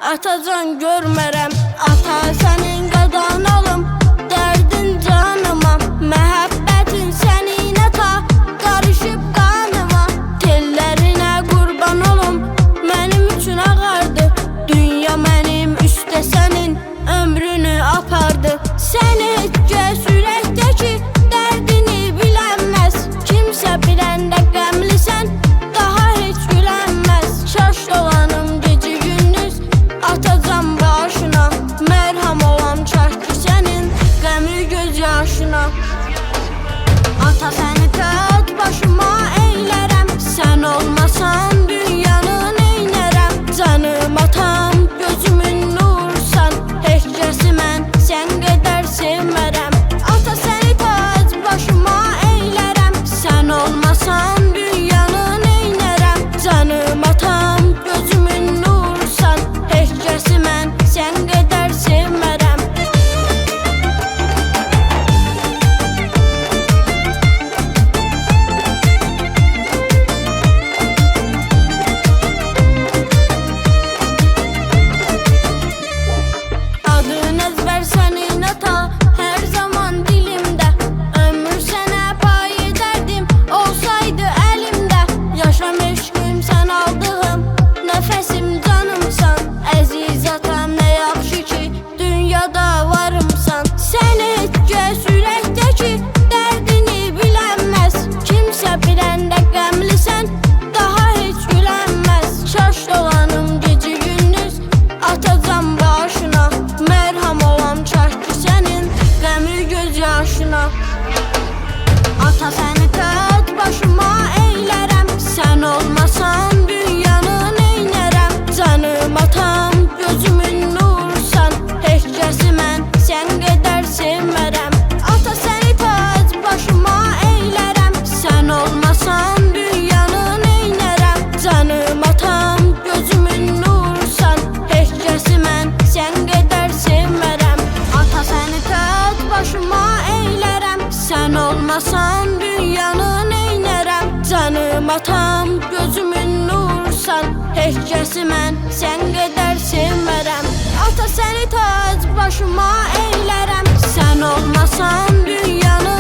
atacan görmərəm. Ata sənin qadan alım, dərdin canıma, məhəbbətin sənin ata, qarışıb qanıma. Tellərinə qurban olum, mənim üçün ağardı, dünya mənim üstə sənin ömrünü apardı. Sən heç ürəkdəki dərdini bilənməz, kimsə biləndə qəmlisən, daha heç gülənməz. Şaş dolanım gecə gündüz, atacam başına, mərhəm olam çəkdi sənin qəmli göz yaşına. Ata səni tət başıma eylərəm, sən olmasan dünyanı neynərəm. Canım atam, gözümün nursan, heç kəsi mən sən qədər sevmərəm. Ata səni tət başıma eylərəm, sən olmasan dünyanı neynərəm. Canım atam, gözümün nursan, heç kəsi mən sən qədər sevmərəm. Adın əzbər sənin ata, hər zaman dilimdə, ömür sənə pay edərdim, olsaydı əlimdə. Yaşam eşqim sən aldığım, nəfəsim canımsan, əziz atam nə yaxşı ki, dünyada varımsan. Sən heç kəs ürəkdəki dərdini bilənməz, kimsə biləndə qəmlisən, daha heç gülənməz. Şaş dolanım gecə gündüz, atacam başına, mərhəm olam çəkdi sənin qəmli göz yaşına. Ata səni tət başıma eylərəm, sən olmasan dünyanı neynərəm. Canım atam, gözümün nursan, heç kəsi mən sən qədər sevmərəm. Ata səni tət başıma eylərəm, sən olmasan dünyanı neynərəm. Canım atam, gözümün nursan, heç kəsi mən sən qədər sevmərəm. Ata səni tət başıma eylərəm, sən olmasan dünyanı neynərəm. Canım atam, gözümün nursan, heç kəsi mən sən qədər sevmərəm. Ata səni tət başıma eylərəm, sən olmasan dünyanı